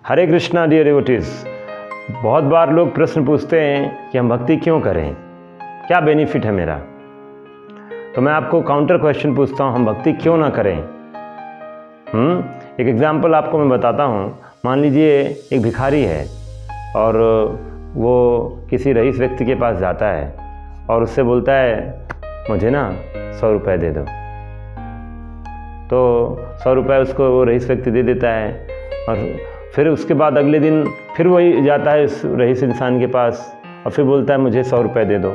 हरे Krishna dear devotees. बहुत बार लोग प्रश्न पूछते हैं कि हम भक्ति क्यों करें, क्या बेनिफिट है मेरा। तो मैं आपको काउंटर क्वेश्चन पूछता हूँ, हम भक्ति क्यों ना करें। एक एग्जांपल आपको मैं बताता हूँ। मान लीजिए एक भिखारी है और वो किसी रईस व्यक्ति के पास जाता है और उससे बोलता है मुझे ना 100 रुपये दे दो। तो 100 रुपये उसको वो रईस व्यक्ति दे देता है और फिर उसके बाद अगले दिन फिर वही जाता है उस रईस इंसान के पास और फिर बोलता है मुझे 100 रुपये दे दो।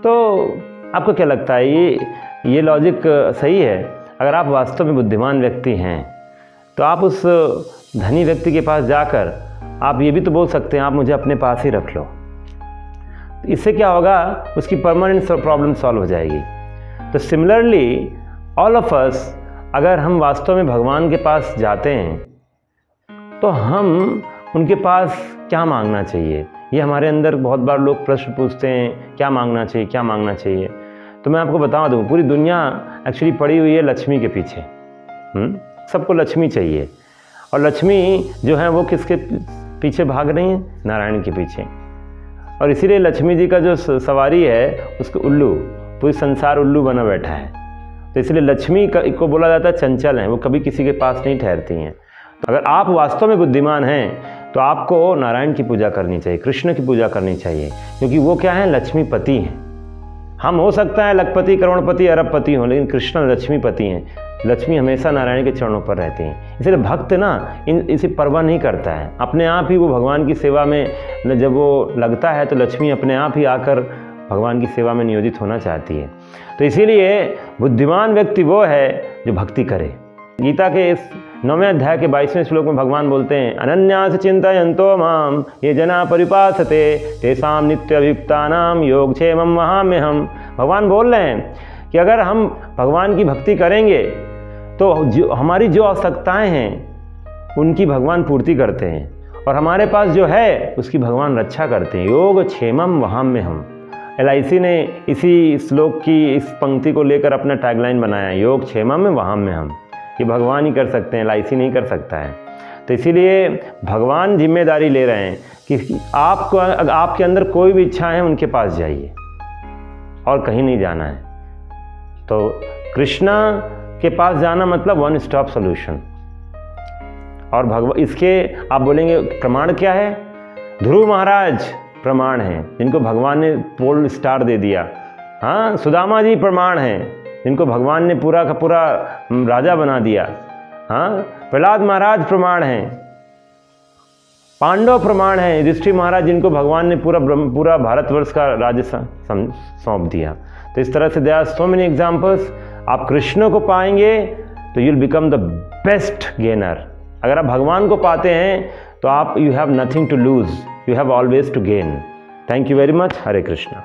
तो आपको क्या लगता है ये लॉजिक सही है? अगर आप वास्तव में बुद्धिमान व्यक्ति हैं तो आप उस धनी व्यक्ति के पास जाकर आप ये भी तो बोल सकते हैं आप मुझे अपने पास ही रख लो। इससे क्या होगा, उसकी परमानेंट प्रॉब्लम सॉल्व हो जाएगी। तो सिमिलरली ऑल ऑफ अस, अगर हम वास्तव में भगवान के पास जाते हैं तो हम उनके पास क्या मांगना चाहिए, ये हमारे अंदर बहुत बार लोग प्रश्न पूछते हैं, क्या मांगना चाहिए, क्या मांगना चाहिए। तो मैं आपको बता दूं, पूरी दुनिया एक्चुअली पड़ी हुई है लक्ष्मी के पीछे। सबको लक्ष्मी चाहिए और लक्ष्मी जो है वो किसके पीछे भाग रही है? नारायण के पीछे। और इसीलिए लक्ष्मी जी का जो सवारी है उसको उल्लू, पूरी संसार उल्लू बना बैठा है। तो इसलिए लक्ष्मी को बोला जाता है चंचल हैं, वो कभी किसी के पास नहीं ठहरती हैं। अगर आप वास्तव में बुद्धिमान हैं तो आपको नारायण की पूजा करनी चाहिए, कृष्ण की पूजा करनी चाहिए, क्योंकि वो क्या है? लक्ष्मीपति हैं। हम हो सकता है लखपति, करोड़पति, अरबपति हों, लेकिन कृष्ण लक्ष्मीपति हैं। लक्ष्मी हमेशा नारायण के चरणों पर रहती हैं। इसलिए भक्त ना इसे परवाह नहीं करता है, अपने आप ही वो भगवान की सेवा में जब वो लगता है तो लक्ष्मी अपने आप ही आकर भगवान की सेवा में नियोजित होना चाहती है। तो इसीलिए बुद्धिमान व्यक्ति वो है जो भक्ति करे। गीता के इस 9वें अध्याय के 22वें श्लोक में भगवान बोलते हैं, अनन्यास चिंतयन्तो माम ये जना परिपासते तेषां नित्यभियुक्तानां योगक्षेमं वहाम्यहम्। भगवान बोल रहे हैं कि अगर हम भगवान की भक्ति करेंगे तो हमारी जो आवश्यकताएं हैं उनकी भगवान पूर्ति करते हैं और हमारे पास जो है उसकी भगवान रक्षा करते हैं। योगक्षेमं वहाम्यहम्। LIC ने इसी श्लोक की इस पंक्ति को लेकर अपना टैगलाइन बनाया, योगक्षेमं वहाम्यहम्। ये भगवान ही कर सकते हैं, LIC नहीं कर सकता है। तो इसीलिए भगवान जिम्मेदारी ले रहे हैं कि आपको, आपके अंदर कोई भी इच्छा है उनके पास जाइए और कहीं नहीं जाना है। तो कृष्णा के पास जाना मतलब वन स्टॉप सॉल्यूशन। और इसके आप बोलेंगे प्रमाण क्या है? ध्रुव महाराज प्रमाण हैं, जिनको भगवान ने पोल स्टार दे दिया। हाँ, सुदामा जी प्रमाण हैं, जिनको भगवान ने पूरा का पूरा राजा बना दिया। हाँ, प्रहलाद महाराज प्रमाण हैं, पांडव प्रमाण हैं, युधिष्ठिर महाराज जिनको भगवान ने पूरा भारतवर्ष का राज्य सौंप दिया। तो इस तरह से there are so many examples. आप कृष्ण को पाएंगे तो you will become the best gainer. अगर आप भगवान को पाते हैं तो आप you have nothing to lose, you have always to gain. Thank you very much. Hare Krishna.